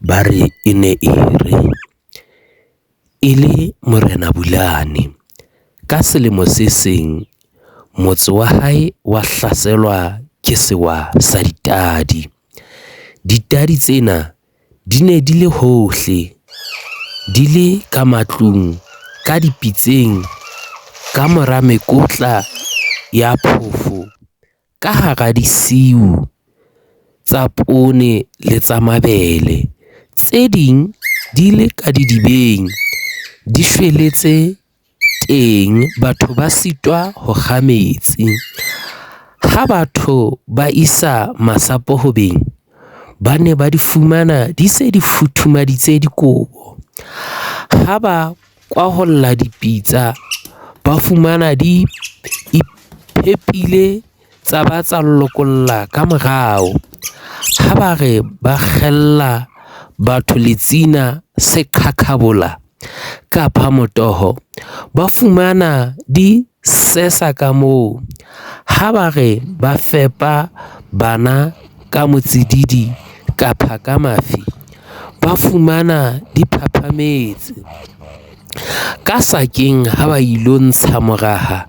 ba re e ne e re e le Morena Bulane. Ka selemo se seng motse wa hae wa hlaselwa ke sewa sa ditadi. Ditadi tsena di ne di le hohle, di le ka matlung, ka dipitseng, ka mora mekotla ya phofo, ka hara disiu tsa poone le tsa mabele. Tse ding di le ka didibeng, di shweletse teng, batho ba sitwa ho kga metsi. Ha batho ba isa masapo ho beng, ba ne ba di fumana di se di futhumaditse dikobo. Ha ba kwaholla dipitsa, ba fumana di iphepile tsa ba tsa lokolla ka morao. Ha ba re ba kgella batho letsina se qhaqhabola kapa motoho, ba fumana di sesa ka moo. Ha ba re ba fepa bana ka motsididi kapa ka mafi, ba fumana di phaphametse. Ka sakeng ha ba ilo ntsha moraha,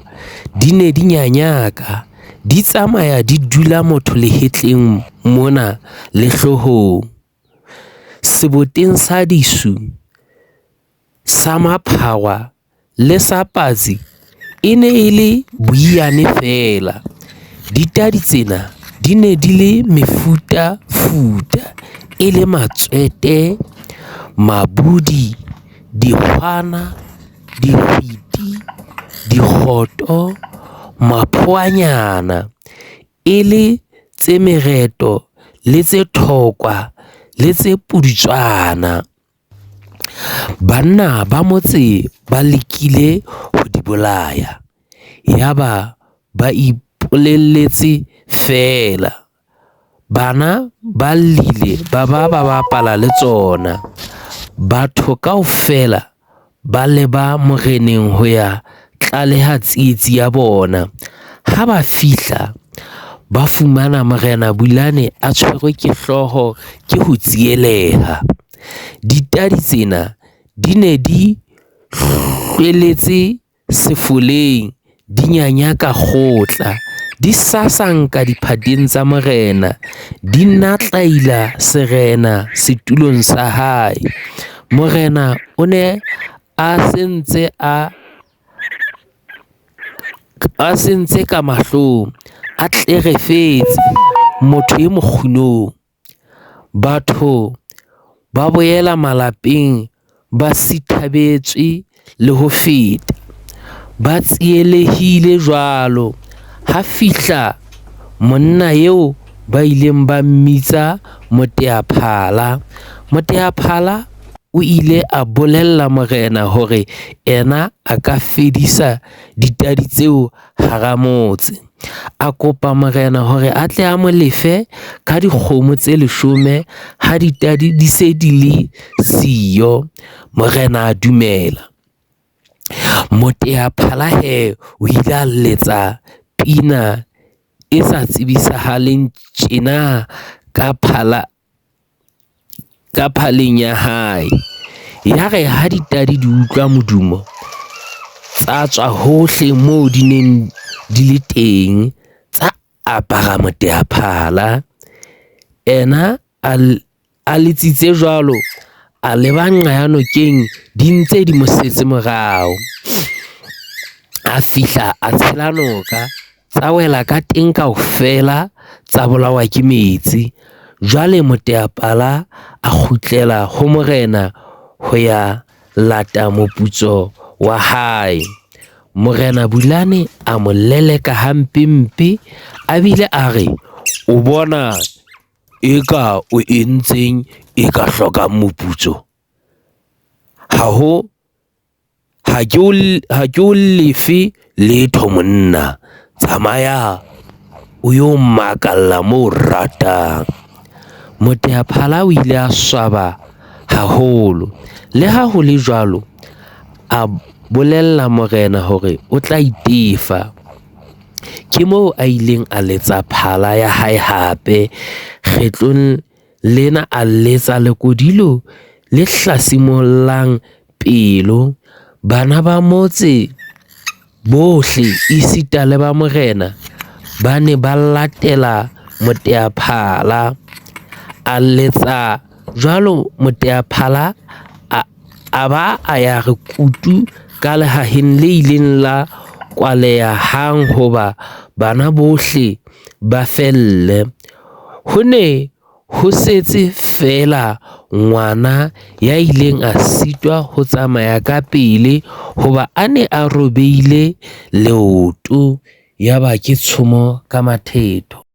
di ne di nyanyaka, di tsamaya di dula motho lehetleng mona le hloohong. Seboteng sa disu, sa maphawa le sa patsi e ne e le boiyane fela. Ditadi tsena di ne di le mefutafuta, e le matswete, mabudi, dihwana, dihwiti, dikgoto, maphoanyana, e le tse mereto le tse thokwa le tse pudutswana. Banna ba motse ba lekile ho di bolaya, yaba ba ipolelletse fela. Bana ba lile ba bapala le tsona. Batho kaofela ba leba moreneng ho ya tlaleha tsietsi ya bona. Ha ba fihla, ba fumana Morena Bulane a tshwerwe ke hlooho ke ho tsieleha. Ditadi tsena di ne di hlweletse sefoleng, di nyanyaka kgotla, di sasanka diphateng tsa morena, di natlaila serena setulong sa hae. Morena o ne a sentse ka mahlong, a tlerefetse, motho e mokgunong. Batho ba boela malapeng ba sithabetswe le ho feta, ba tsielehile jwalo. Ha fihla monna eo ba ileng ba mmitsa Moteaphala. Moteaphala o ile a bolella morena hore ena a ka fedisa ditadi tseo hara motse. A kopa morena hore a tle a mo lefe ka dikgomo tse 10 ha ditadi di se di le siyo. Morena a dumela. Moteaphala he o ile a letsa pina e sa tsebisahaleng tjena ka phaleng ya hae. Ya re ha ditadi di utlwa modumo, tsa tswa hohle moo di neng di le teng, tsa apara Moteaphala. Ena a letsitse jwalo, a leba nqa ya nokeng di ntse di mo setse morao. A fihla a tshela noka, tsa wela ka teng kaofela, tsa bolawa ke metsi. Jwale Moteaphala a kgutlela ho morena ho ya lata moputso wa hae. Morena Bulane a mo leleka hampe mpe, a bile a re, o bona eka o entseng e ka hlokang moputso. Ha ke o lefe letho monna, tsamaya o yo makalla moo ratang. Moteaphala o ile a swaba haholo. Le ha ho le jwalo, a bolella morena hore o tla itefa. Ke moo a ileng a letsa phala ya hae hape kgetlong lena a letsa lekodilo le hlasimollang pelo. Bana ba motse bohle esita le ba morena ba ne ba latela moteaphala. A letsa jwalo moteaphala a ba a ya re kutu ka lehaheng le ileng la kwaleha hang hoba bana bohle ba felle. Ho ne ho setse fela ngwana ya ileng a sitwa ho tsamaya ka pele hoba a ne a robehile leoto, ya ba ke tshomo ka mathetho.